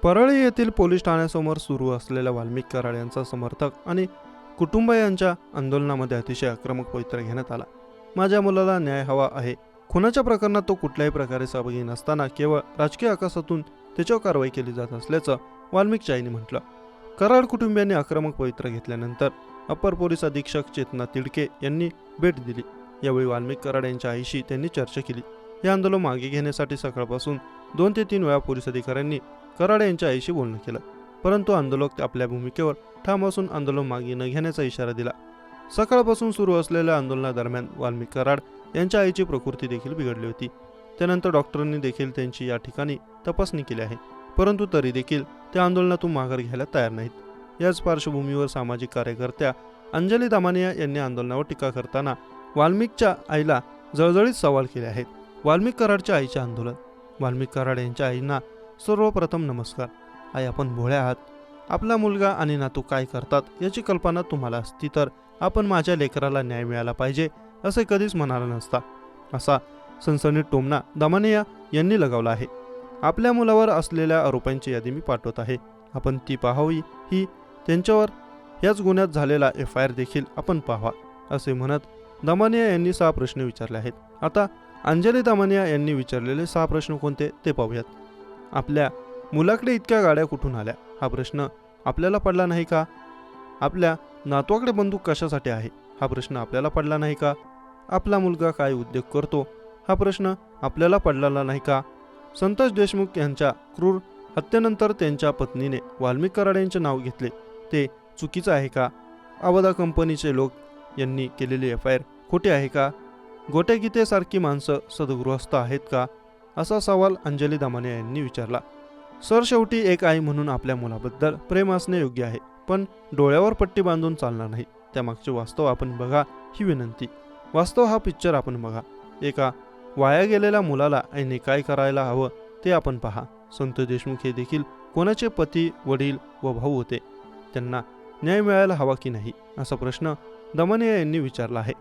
परळी येथील पोलीस ठाण्यासमोर सुरू असलेल्या वाल्मिक कराड यांचा समर्थक आणि कुटुंबियांच्या आंदोलनामध्ये अतिशय आक्रमक पवित्रा घेण्यात आला। माझ्या मुलाला न्याय हवा आहे। खुनाच्या प्रकरणात तो कुठल्याही प्रकारे सहभागी नसताना केवळ राजकीय आकाशातून त्याच्यावर कारवाई केली जात असल्याचं वाल्मिकच्या आईने म्हटलं। कराड कुटुंबियांनी आक्रमक पवित्रा घेतल्यानंतर अप्पर पोलीस अधीक्षक चेतना तिडके यांनी भेट दिली। यावेळी वाल्मिक कराड यांच्या आईशी त्यांनी चर्चा केली। हे आंदोलन मागे घेण्यासाठी सकाळपासून 2 ते 3 वेळा पोलीस अधिकाऱ्यांनी कराड यांच्या आईशी बोलणं केलं, परंतु आंदोलक आपल्या भूमिकेवर ठाम असून आंदोलन मागे न घेण्याचा इशारा दिला। सकाळपासून सुरू असलेल्या आंदोलनादरम्यान वाल्मिक कराड यांच्या आईची प्रकृती देखील बिघडली होती। त्यानंतर डॉक्टरांनी देखील त्यांची या ठिकाणी तपासणी केली आहे, परंतु तरी देखील ते आंदोलनातून माघार घ्यायला तयार नाहीत। याच पार्श्वभूमीवर सामाजिक कार्यकर्त्या अंजली दामानिया यांनी आंदोलनावर टीका करताना वाल्मिकच्या आईला जळजळीत सवाल केले आहेत। वाल्मिक कराडच्या आईचे आंदोलन। वाल्मिक कराड यांच्या आईंना सर्वप्रथम नमस्कार। आई, आपण भोळ्या आहात। आपला मुलगा आणि नातू काय करतात याची कल्पना तुम्हाला असती तर आपण माझ्या लेकराला न्याय मिळाला पाहिजे असे कधीच म्हणाला नसता, असा सनसनीत टोमणा दामानिया यांनी लगावला आहे। आपल्या मुलावर असलेल्या आरोपांची यादी मी पाठवत आहे, आपण ती पाहावी। ही त्यांच्यावर याच गुन्ह्यात झालेला FIR देखील आपण पाहावा, असे म्हणत दामानिया यांनी 6 प्रश्न विचारले आहेत। आता अंजली दामानिया यांनी विचारलेले 6 प्रश्न कोणते ते पाहूयात। आपल्या मुलाकडे इतक्या गाड्या कुठून आल्या हा प्रश्न आपल्याला पडला नाही का? आपल्या नातवाकडे बंदूक कशासाठी आहे हा प्रश्न आपल्याला पडला नाही का? आपला मुलगा काय उद्योग करतो हा प्रश्न आपल्याला पडलेला नाही का? संतोष देशमुख यांच्या क्रूर हत्येनंतर त्यांच्या पत्नीने वाल्मिक कराड यांचे नाव घेतले, ते चुकीचं आहे का? अवधा कंपनीचे लोक यांनी केलेली FIR खोटी आहे का? गोट्यागीतेसारखी माणसं सद्गृहस्थ आहेत का? असा सवाल अंजली दामानिया यांनी विचारला। शेवटी एक आई म्हणून आपल्या मुलाबद्दल प्रेम असणे योग्य आहे, पण डोळ्यावर पट्टी बांधून चालणार नाही। त्यामागचे वास्तव आपण बघा ही विनंती। वास्तव हा पिक्चर आपण बघा। एका वाया गेलेल्या मुलाला आईने काय करायला हवं ते आपण पहा। संतोष देशमुख हे देखील कोणाचे पती, वडील व भाऊ होते। त्यांना न्याय मिळायला हवा की नाही असा प्रश्न दामानिया यांनी विचारला आहे।